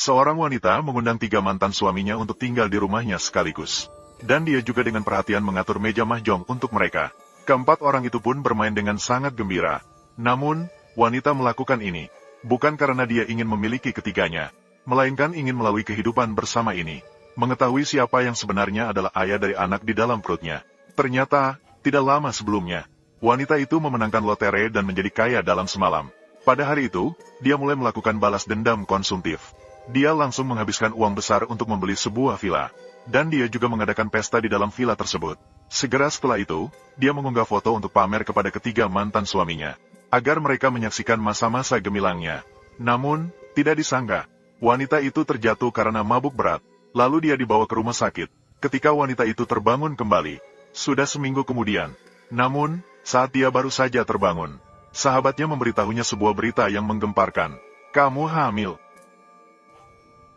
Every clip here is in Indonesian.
Seorang wanita mengundang 3 mantan suaminya untuk tinggal di rumahnya sekaligus. Dan dia juga dengan perhatian mengatur meja mahjong untuk mereka. Keempat orang itu pun bermain dengan sangat gembira. Namun, wanita melakukan ini bukan karena dia ingin memiliki ketiganya, melainkan ingin melalui kehidupan bersama ini mengetahui siapa yang sebenarnya adalah ayah dari anak di dalam perutnya. Ternyata, tidak lama sebelumnya, wanita itu memenangkan lotre dan menjadi kaya dalam semalam. Pada hari itu, dia mulai melakukan balas dendam konsumtif. Dia langsung menghabiskan uang besar untuk membeli sebuah villa. Dan dia juga mengadakan pesta di dalam villa tersebut. Segera setelah itu, dia mengunggah foto untuk pamer kepada ketiga mantan suaminya, agar mereka menyaksikan masa-masa gemilangnya. Namun, tidak disangka, wanita itu terjatuh karena mabuk berat. Lalu dia dibawa ke rumah sakit. Ketika wanita itu terbangun kembali, sudah seminggu kemudian. Namun, saat dia baru saja terbangun, sahabatnya memberitahunya sebuah berita yang menggemparkan. Kamu hamil.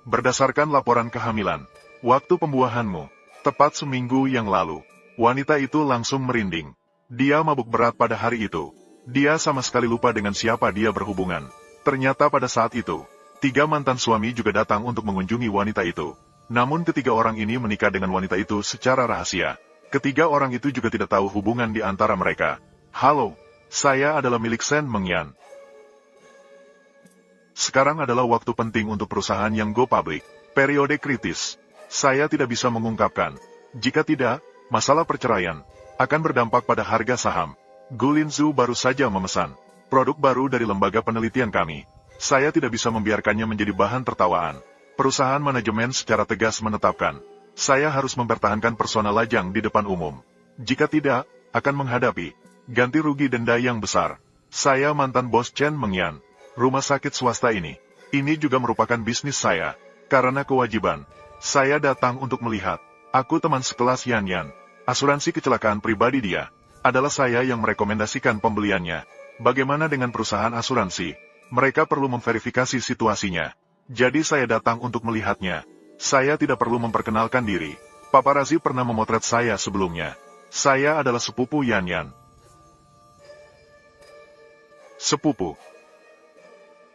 Berdasarkan laporan kehamilan, waktu pembuahanmu, tepat seminggu yang lalu, wanita itu langsung merinding. Dia mabuk berat pada hari itu. Dia sama sekali lupa dengan siapa dia berhubungan. Ternyata pada saat itu, 3 mantan suami juga datang untuk mengunjungi wanita itu. Namun ketiga orang ini menikah dengan wanita itu secara rahasia. Ketiga orang itu juga tidak tahu hubungan di antara mereka. Halo, saya adalah milik Shen Mengyan. Sekarang adalah waktu penting untuk perusahaan yang go public. Periode kritis. Saya tidak bisa mengungkapkan. Jika tidak, masalah perceraian akan berdampak pada harga saham. Gulin Zhu baru saja memesan produk baru dari lembaga penelitian kami. Saya tidak bisa membiarkannya menjadi bahan tertawaan. Perusahaan manajemen secara tegas menetapkan, saya harus mempertahankan persona lajang di depan umum. Jika tidak, akan menghadapi ganti rugi denda yang besar. Saya mantan bos Chen Mengyan. Rumah sakit swasta ini juga merupakan bisnis saya. Karena kewajiban, saya datang untuk melihat. Aku teman sekelas Yan Yan. Asuransi kecelakaan pribadi dia adalah saya yang merekomendasikan pembeliannya. Bagaimana dengan perusahaan asuransi? Mereka perlu memverifikasi situasinya. Jadi saya datang untuk melihatnya. Saya tidak perlu memperkenalkan diri. Paparazi pernah memotret saya sebelumnya. Saya adalah sepupu Yan Yan. Sepupu.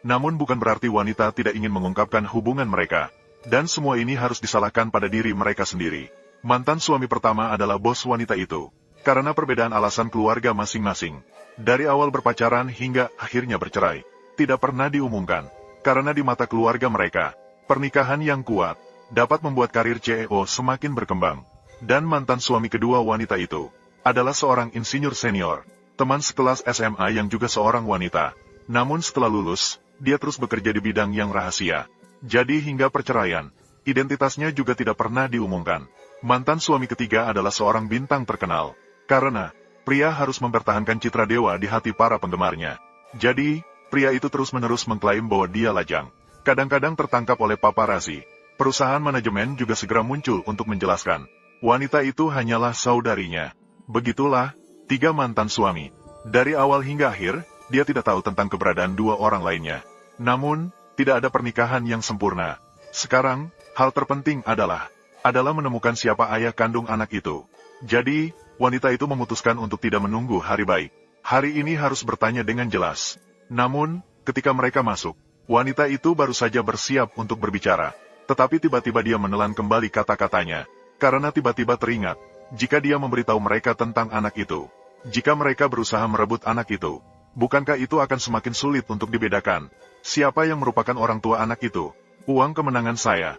Namun bukan berarti wanita tidak ingin mengungkapkan hubungan mereka. Dan semua ini harus disalahkan pada diri mereka sendiri. Mantan suami pertama adalah bos wanita itu. Karena perbedaan alasan keluarga masing-masing. Dari awal berpacaran hingga akhirnya bercerai. Tidak pernah diumumkan. Karena di mata keluarga mereka, pernikahan yang kuat dapat membuat karir CEO semakin berkembang. Dan mantan suami kedua wanita itu adalah seorang insinyur senior, teman sekelas SMA yang juga seorang wanita. Namun setelah lulus, dia terus bekerja di bidang yang rahasia. Jadi hingga perceraian, identitasnya juga tidak pernah diumumkan. Mantan suami ketiga adalah seorang bintang terkenal. Karena, pria harus mempertahankan citra dewa di hati para penggemarnya. Jadi, pria itu terus-menerus mengklaim bahwa dia lajang. Kadang-kadang tertangkap oleh paparazi. Perusahaan manajemen juga segera muncul untuk menjelaskan. Wanita itu hanyalah saudarinya. Begitulah, 3 mantan suami. Dari awal hingga akhir, dia tidak tahu tentang keberadaan 2 orang lainnya. Namun, tidak ada pernikahan yang sempurna. Sekarang, hal terpenting adalah menemukan siapa ayah kandung anak itu. Jadi, wanita itu memutuskan untuk tidak menunggu hari baik. Hari ini harus bertanya dengan jelas. Namun, ketika mereka masuk, wanita itu baru saja bersiap untuk berbicara. Tetapi tiba-tiba dia menelan kembali kata-katanya. Karena tiba-tiba teringat, jika dia memberitahu mereka tentang anak itu. Jika mereka berusaha merebut anak itu, bukankah itu akan semakin sulit untuk dibedakan? Siapa yang merupakan orang tua anak itu? Uang kemenangan saya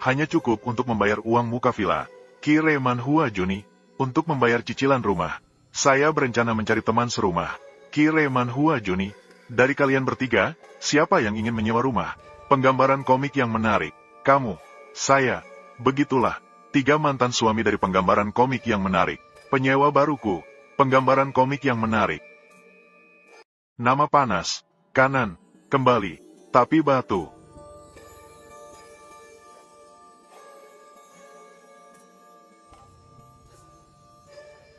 hanya cukup untuk membayar uang muka villa. Kire Manhua Juni, untuk membayar cicilan rumah. Saya berencana mencari teman serumah. Kire Manhua Juni, dari kalian bertiga, siapa yang ingin menyewa rumah? Penggambaran komik yang menarik. Kamu, saya, begitulah. 3 mantan suami dari penggambaran komik yang menarik. Penyewa baruku, penggambaran komik yang menarik. Nama panas, kanan, kembali, tapi batu.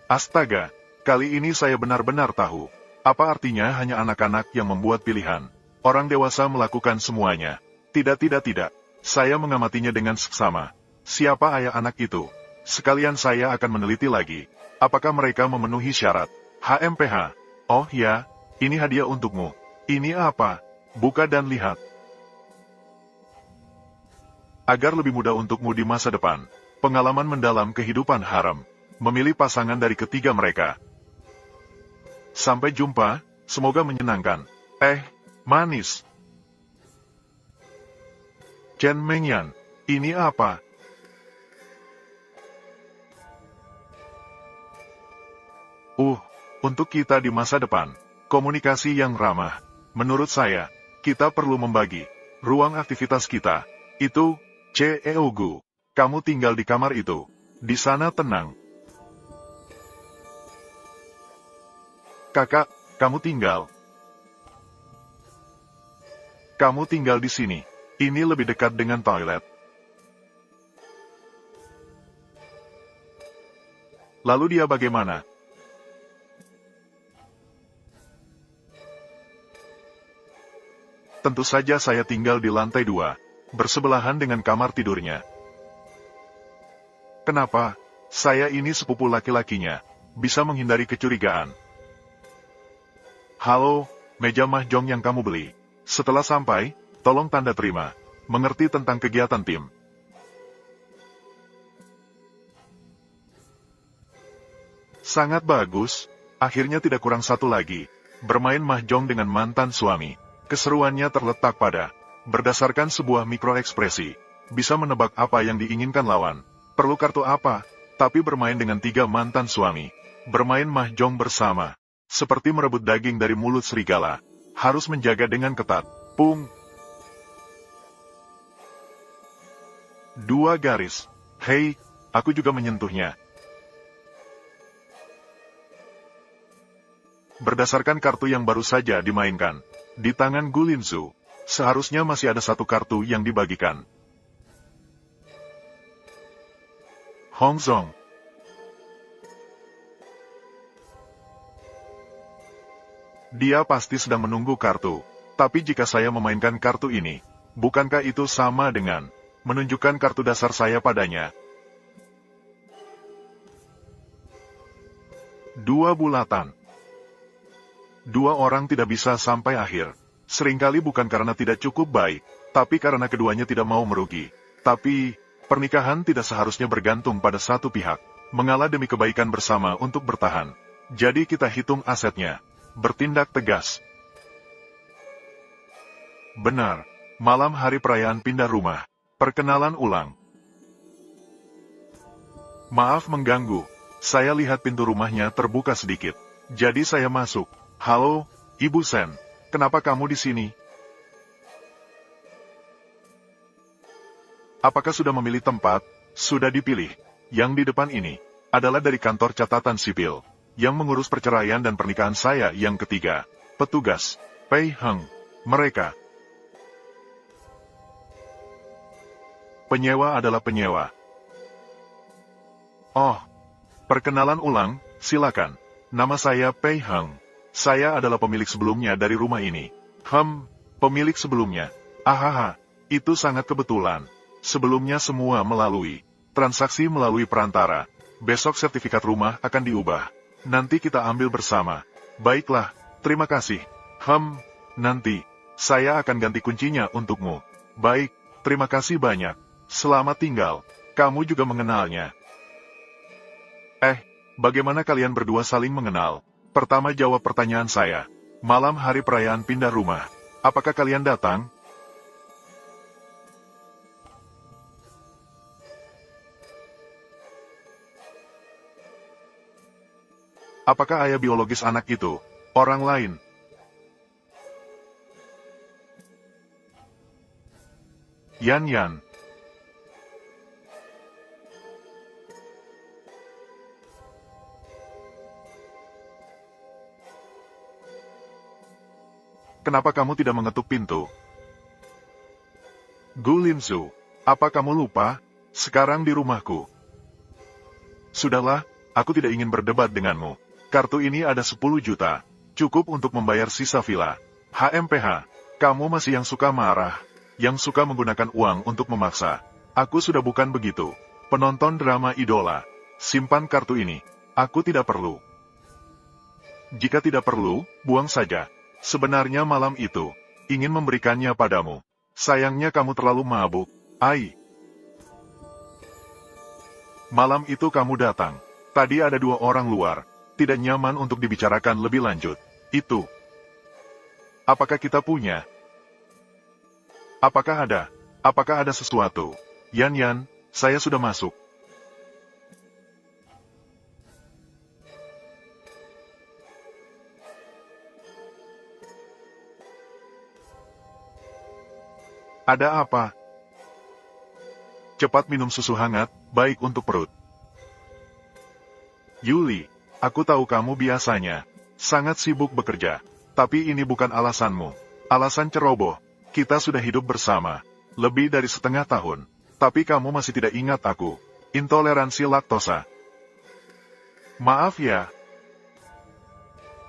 Astaga, kali ini saya benar-benar tahu. Apa artinya hanya anak-anak yang membuat pilihan? Orang dewasa melakukan semuanya. Tidak. Saya mengamatinya dengan seksama. Siapa ayah anak itu? Sekalian saya akan meneliti lagi. Apakah mereka memenuhi syarat? HMPH. Oh ya, ini hadiah untukmu. Ini apa? Buka dan lihat. Agar lebih mudah untukmu di masa depan, pengalaman mendalam kehidupan harem, memilih pasangan dari ketiga mereka. Sampai jumpa, semoga menyenangkan. Manis. Chen Mengyan, ini apa? Untuk kita di masa depan, komunikasi yang ramah. Menurut saya, kita perlu membagi ruang aktivitas kita. Itu, Cheogu, kamu tinggal di kamar itu. Di sana tenang. Kakak, kamu tinggal di sini. Ini lebih dekat dengan toilet. Lalu dia bagaimana? Tentu saja saya tinggal di lantai 2, bersebelahan dengan kamar tidurnya. Kenapa? Saya ini sepupu laki-lakinya, bisa menghindari kecurigaan. Halo, meja mahjong yang kamu beli. Setelah sampai, tolong tanda terima. Mengerti tentang kegiatan tim. Sangat bagus, akhirnya tidak kurang satu lagi. Bermain mahjong dengan mantan suami. Keseruannya terletak pada berdasarkan sebuah mikroekspresi. Bisa menebak apa yang diinginkan lawan. Perlu kartu apa? Tapi bermain dengan 3 mantan suami. Bermain mahjong bersama. Seperti merebut daging dari mulut serigala. Harus menjaga dengan ketat. 2 garis. Hei, aku juga menyentuhnya. Berdasarkan kartu yang baru saja dimainkan, di tangan Gulinzu, seharusnya masih ada 1 kartu yang dibagikan. Hongzong. Dia pasti sedang menunggu kartu. Tapi jika saya memainkan kartu ini, bukankah itu sama dengan menunjukkan kartu dasar saya padanya? 2 bulatan. 2 orang tidak bisa sampai akhir. Seringkali bukan karena tidak cukup baik, tapi karena keduanya tidak mau merugi. Tapi, pernikahan tidak seharusnya bergantung pada satu pihak. Mengalah demi kebaikan bersama untuk bertahan. Jadi kita hitung asetnya. Bertindak tegas. Benar, malam hari perayaan pindah rumah. Perkenalan ulang. Maaf mengganggu. Saya lihat pintu rumahnya terbuka sedikit. Jadi saya masuk. Halo, Ibu Sen. Kenapa kamu di sini? Apakah sudah memilih tempat? Sudah dipilih. Yang di depan ini adalah dari kantor catatan sipil yang mengurus perceraian dan pernikahan saya yang ketiga. Petugas, Pei Heng. Mereka. Penyewa adalah penyewa. Oh, perkenalan ulang, silakan. Nama saya Pei Heng. Saya adalah pemilik sebelumnya dari rumah ini. Pemilik sebelumnya. Ahaha, itu sangat kebetulan. Sebelumnya semua melalui transaksi melalui perantara. Besok sertifikat rumah akan diubah. Nanti kita ambil bersama. Baiklah, terima kasih. Nanti, saya akan ganti kuncinya untukmu. Baik, terima kasih banyak. Selamat tinggal. Kamu juga mengenalnya. Bagaimana kalian berdua saling mengenal? Pertama jawab pertanyaan saya. Malam hari perayaan pindah rumah. Apakah kalian datang? Apakah ayah biologis anak itu orang lain? Yan. Kenapa kamu tidak mengetuk pintu? Gulinzu, apa kamu lupa? Sekarang di rumahku. Sudahlah, aku tidak ingin berdebat denganmu. Kartu ini ada 10 juta. Cukup untuk membayar sisa villa. HMPH, kamu masih yang suka marah. Yang suka menggunakan uang untuk memaksa. Aku sudah bukan begitu. Penonton drama idola. Simpan kartu ini. Aku tidak perlu. Jika tidak perlu, buang saja. Sebenarnya malam itu, ingin memberikannya padamu. Sayangnya kamu terlalu mabuk. Malam itu kamu datang. Tadi ada 2 orang luar. Tidak nyaman untuk dibicarakan lebih lanjut. Itu. Apakah kita punya? Apakah ada? Apakah ada sesuatu? Yan, saya sudah masuk. Ada apa? Cepat minum susu hangat, baik untuk perut. Yuli, aku tahu kamu biasanya sangat sibuk bekerja. Tapi ini bukan alasanmu. Alasan ceroboh. Kita sudah hidup bersama lebih dari setengah tahun. Tapi kamu masih tidak ingat aku. Intoleransi laktosa. Maaf ya.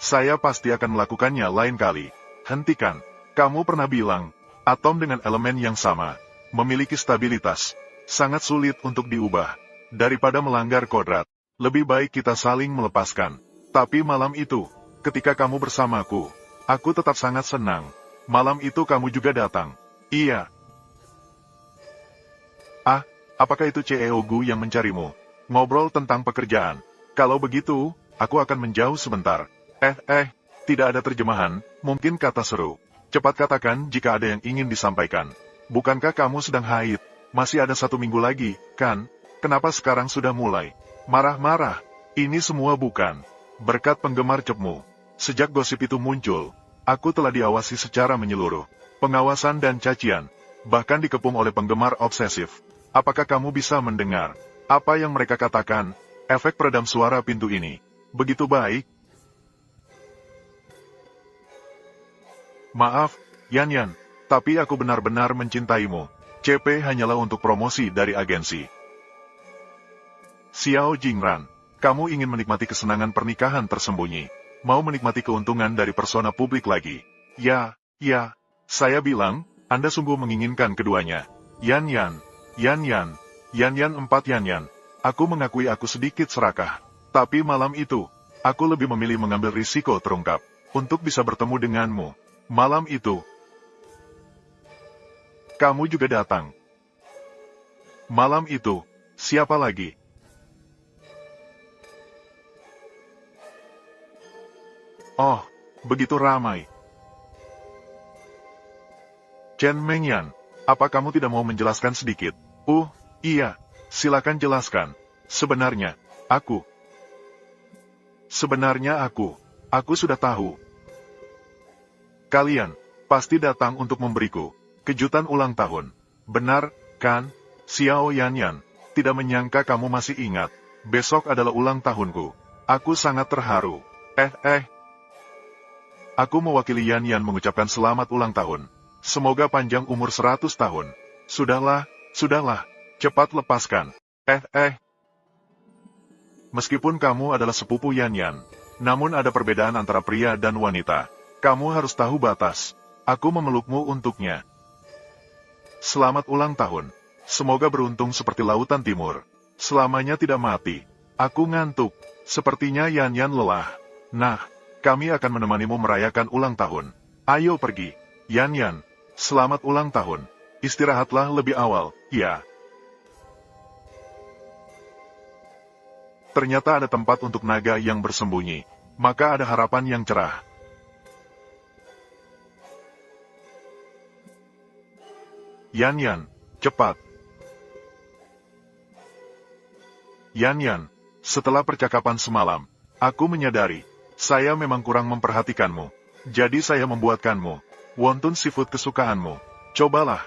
Saya pasti akan melakukannya lain kali. Hentikan. Kamu pernah bilang, atom dengan elemen yang sama memiliki stabilitas. Sangat sulit untuk diubah. Daripada melanggar kodrat, lebih baik kita saling melepaskan. Tapi malam itu, ketika kamu bersamaku, aku tetap sangat senang. Malam itu kamu juga datang. Iya. Ah, apakah itu Ceogu yang mencarimu? Ngobrol tentang pekerjaan. Kalau begitu, aku akan menjauh sebentar. Tidak ada terjemahan, mungkin kata seru. Cepat katakan jika ada yang ingin disampaikan. Bukankah kamu sedang haid? Masih ada 1 minggu lagi, kan? Kenapa sekarang sudah mulai marah-marah? Ini semua bukan berkat penggemar cepmu. Sejak gosip itu muncul, aku telah diawasi secara menyeluruh. Pengawasan dan cacian, bahkan dikepung oleh penggemar obsesif. Apakah kamu bisa mendengar apa yang mereka katakan? Efek peredam suara pintu ini begitu baik. Maaf, Yan, tapi aku benar-benar mencintaimu. CP hanyalah untuk promosi dari agensi. Xiao Jingran, kamu ingin menikmati kesenangan pernikahan tersembunyi. Mau menikmati keuntungan dari persona publik lagi. Ya, saya bilang, Anda sungguh menginginkan keduanya. Yan, 4 Yan. Aku mengakui aku sedikit serakah. Tapi malam itu, aku lebih memilih mengambil risiko terungkap untuk bisa bertemu denganmu. Malam itu, kamu juga datang. Malam itu, siapa lagi? Oh, begitu ramai. Chen Mengyan, apa kamu tidak mau menjelaskan sedikit? Iya, silakan jelaskan. Sebenarnya aku sudah tahu. Kalian pasti datang untuk memberiku kejutan ulang tahun. Benar, kan? Xiao Yan, tidak menyangka kamu masih ingat. Besok adalah ulang tahunku. Aku sangat terharu. Aku mewakili Yan mengucapkan selamat ulang tahun. Semoga panjang umur 100 tahun. Sudahlah, cepat lepaskan. Meskipun kamu adalah sepupu Yan, namun ada perbedaan antara pria dan wanita. Kamu harus tahu batas. Aku memelukmu untuknya. Selamat ulang tahun. Semoga beruntung seperti lautan timur. Selamanya tidak mati. Aku ngantuk. Sepertinya Yan lelah. Nah, kami akan menemanimu merayakan ulang tahun. Ayo pergi. Yan, selamat ulang tahun. Istirahatlah lebih awal, ya. Ternyata ada tempat untuk naga yang bersembunyi. Maka ada harapan yang cerah. Yan, cepat. Yan, setelah percakapan semalam, aku menyadari, saya memang kurang memperhatikanmu. Jadi saya membuatkanmu wonton seafood kesukaanmu. Cobalah.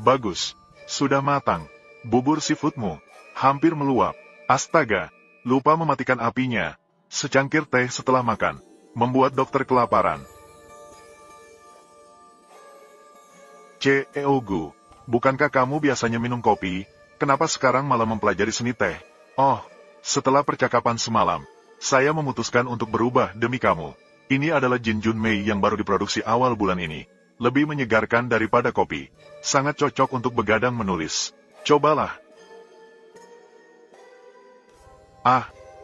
Bagus. Sudah matang. Bubur seafoodmu hampir meluap. Astaga, lupa mematikan apinya. Secangkir teh setelah makan membuat dokter kelaparan. Ceogu, bukankah kamu biasanya minum kopi? Kenapa sekarang malah mempelajari seni teh? Oh, setelah percakapan semalam, saya memutuskan untuk berubah demi kamu. Ini adalah Jin Junmei yang baru diproduksi awal bulan ini. Lebih menyegarkan daripada kopi. Sangat cocok untuk begadang menulis. Cobalah.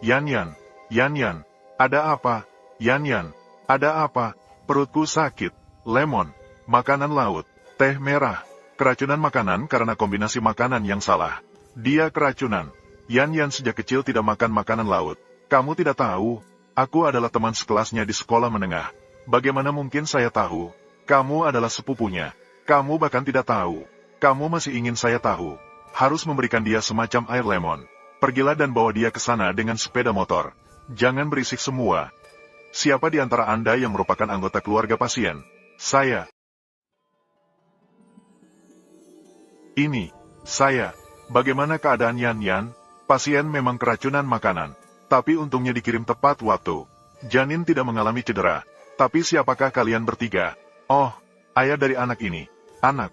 Yan, ada apa? Yan, ada apa? Perutku sakit. Lemon, makanan laut, teh merah. Keracunan makanan karena kombinasi makanan yang salah. Dia keracunan. Yan sejak kecil tidak makan makanan laut. Kamu tidak tahu, aku adalah teman sekelasnya di sekolah menengah. Bagaimana mungkin saya tahu? Kamu adalah sepupunya. Kamu bahkan tidak tahu. Kamu masih ingin saya tahu. Harus memberikan dia semacam air lemon. Pergilah dan bawa dia ke sana dengan sepeda motor. Jangan berisik semua. Siapa di antara Anda yang merupakan anggota keluarga pasien? Saya. Ini, saya. Bagaimana keadaan Yan? Pasien memang keracunan makanan. Tapi untungnya dikirim tepat waktu. Janin tidak mengalami cedera. Tapi siapakah kalian bertiga? Oh, ayah dari anak ini. Anak.